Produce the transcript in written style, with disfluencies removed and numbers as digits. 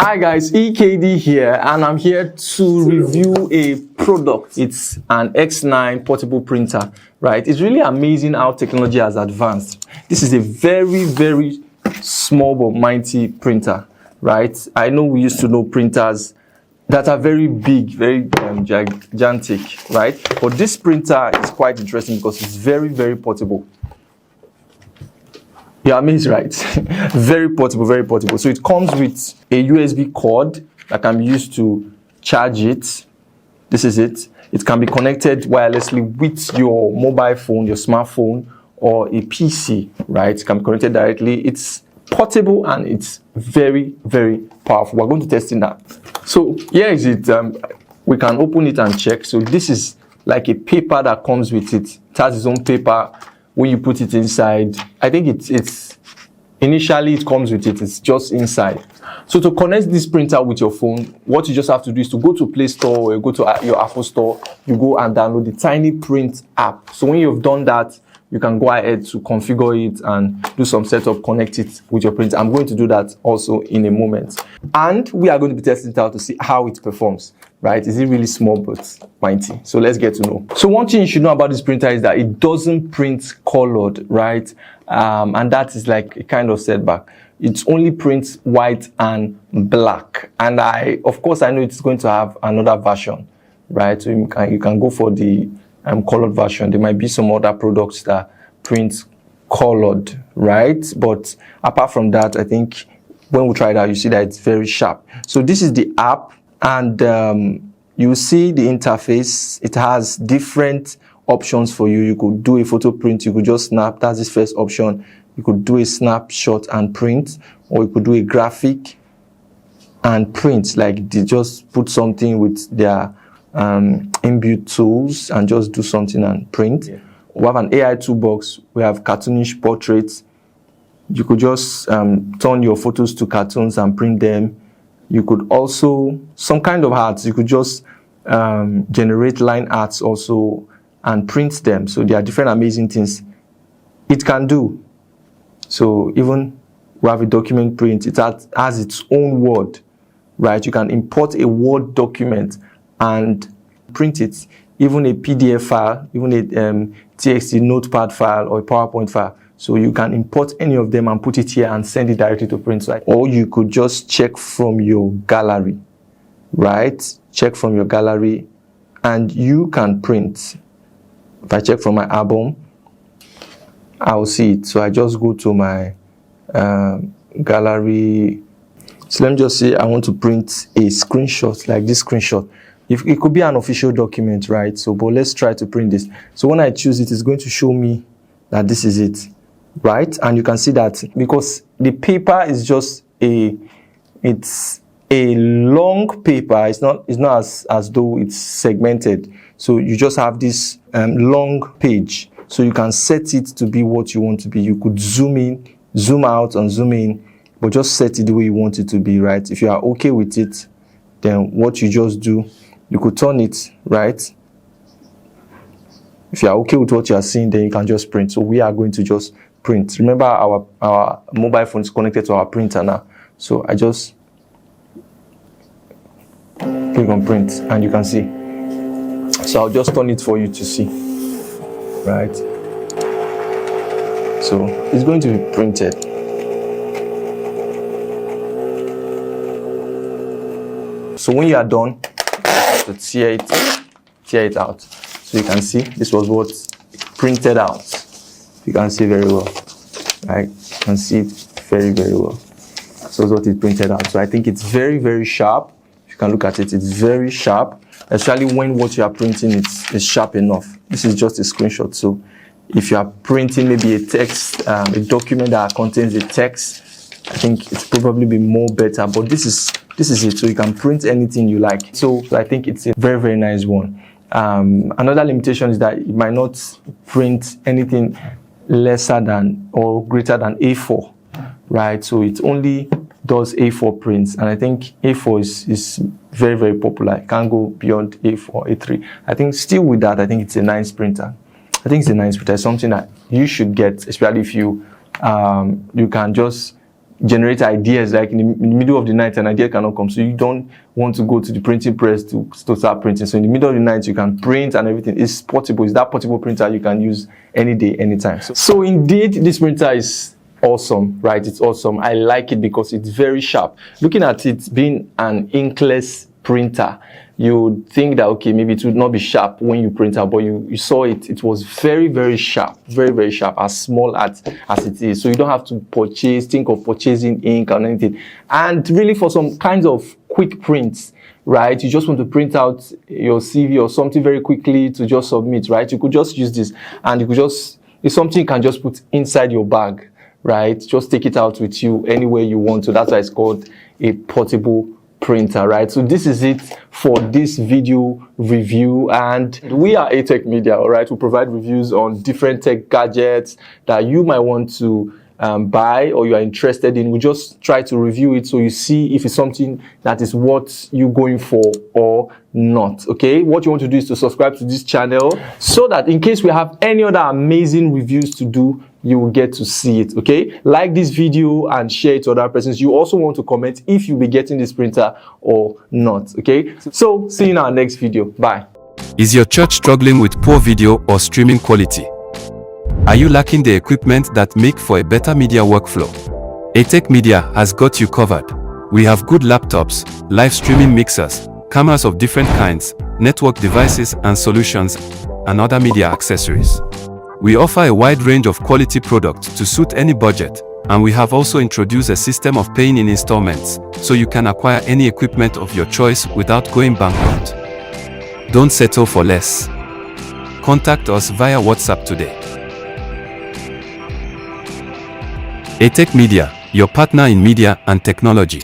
Hi guys, EKD here, and I'm here to review a product. It's an X9 portable printer, right? It's really amazing how technology has advanced. This is a very small but mighty printer, right? I know we used to know printers that are very big, very gigantic, right? But this printer is quite interesting because it's very portable. You're amazed, right? Very portable. So it comes with a USB cord that can be used to charge it. This is it. It can be connected wirelessly with your mobile phone, your smartphone, or a PC, right? It can be connected directly. It's portable and it's very powerful. We're going to test it now. So here is it. We can open it and check. So this is like a paper that comes with it. It has its own paper. When you put it inside, I think it's initially it comes with it. It's just inside. So to connect this printer with your phone, what you just have to do is to go to Play Store or you go to your Apple Store. You go and download the Tiny Print app. So when you've done that, you can go ahead to configure it and do some setup, connect it with your printer. I'm going to do that also in a moment. And we are going to be testing it out to see how it performs, right? Is it really small but mighty? So let's get to know. So one thing you should know about this printer is that it doesn't print colored, right? And that is like a kind of setback. It only prints white and black. And of course, I know it's going to have another version, right? So you can go for the colored version. There might be some other products that print colored, right? But apart from that, I think when we try it out, you see that it's very sharp. So this is the app, and you see the interface. It has different options for you. You could do a photo print. You could just snap. That's the first option. You could do a snapshot and print, or you could do a graphic and print. Like they just put something with their inbuilt tools and just do something and print. Yeah. We have an AI toolbox. We have cartoonish portraits. You could just turn your photos to cartoons and print them. You could also, some kind of arts, you could just generate line arts also and print them. So there are different amazing things it can do. So even we have a document print. It has its own Word, right? You can import a Word document and print it, even a PDF file, even a TXT notepad file or a PowerPoint file. So you can import any of them and put it here and send it directly to print site. Or you could just check from your gallery, right? Check from your gallery and you can print. If I check from my album, I'll see it. So I just go to my gallery. So let me just say I want to print a screenshot, like this screenshot. If it could be an official document, right? So, but let's try to print this. So when I choose it, it's going to show me that this is it, right? And you can see that because the paper is just it's a long paper. It's not as though it's segmented. So you just have this long page. So you can set it to be what you want to be. You could zoom in, zoom out, and zoom in, but just set it the way you want it to be, right? If you are okay with it, then what you just do, you could turn it, right? If you are okay with what you are seeing, then you can just print. So we are going to just print. Remember, our mobile phone is connected to our printer now. So I just click on print, and you can see. So I'll just turn it for you to see, right? So it's going to be printed. So when you are done, to tear it out. So you can see this was what printed out. You can see very well, right? You can see it very well. So that's what it printed out. So I think it's very sharp. If you can look at it, it's very sharp, especially when what you are printing is sharp enough. This is just a screenshot. So if you are printing maybe a text, a document that contains a text, I think it's probably be more better. But this is it. So you can print anything you like. So I think it's a very nice one. Another limitation is that it might not print anything lesser than or greater than A4, right? So it only does A4 prints, and I think A4 is very popular. It can't go beyond A4, A3. I think still with that, I think it's a nice printer. I think it's a nice printer. It's something that you should get, especially if you can just generate ideas, like in the middle of the night an idea cannot come, so you don't want to go to the printing press to start printing. So in the middle of the night you can print and everything. It's portable. It's that portable printer you can use any day, anytime. So indeed, this printer is awesome, right? It's awesome. I like it because it's very sharp. Looking at it being an inkless printer, you would think that, okay, maybe it would not be sharp when you print out, but you saw it was very, very sharp, very, very sharp, as small as it is. So you don't have to think of purchasing ink or anything. And really, for some kinds of quick prints, right, you just want to print out your CV or something very quickly to just submit, right? You could just use this, and you could just, it's something you can just put inside your bag, right? Just take it out with you anywhere you want to. That's why it's called a portable printer, right? So this is it for this video review, and we are A-Tech Media, all right? We provide reviews on different tech gadgets that you might want to buy or you are interested in. We just try to review it so you see if it's something that is worth you going for or not. Okay, what you want to do is to subscribe to this channel so that in case we have any other amazing reviews to do, you will get to see it. Okay, like this video and share it to other persons. You also want to comment if you'll be getting this printer or not. Okay, so see you in our next video. Bye. Is your church struggling with poor video or streaming quality? Are you lacking the equipment that make for a better media workflow? A-Tech Media has got you covered. We have good laptops, live streaming mixers, cameras of different kinds, network devices and solutions, and other media accessories. We offer a wide range of quality products to suit any budget, and we have also introduced a system of paying in installments, so you can acquire any equipment of your choice without going bankrupt. Don't settle for less. Contact us via WhatsApp today. A-Tech Media, your partner in media and technology.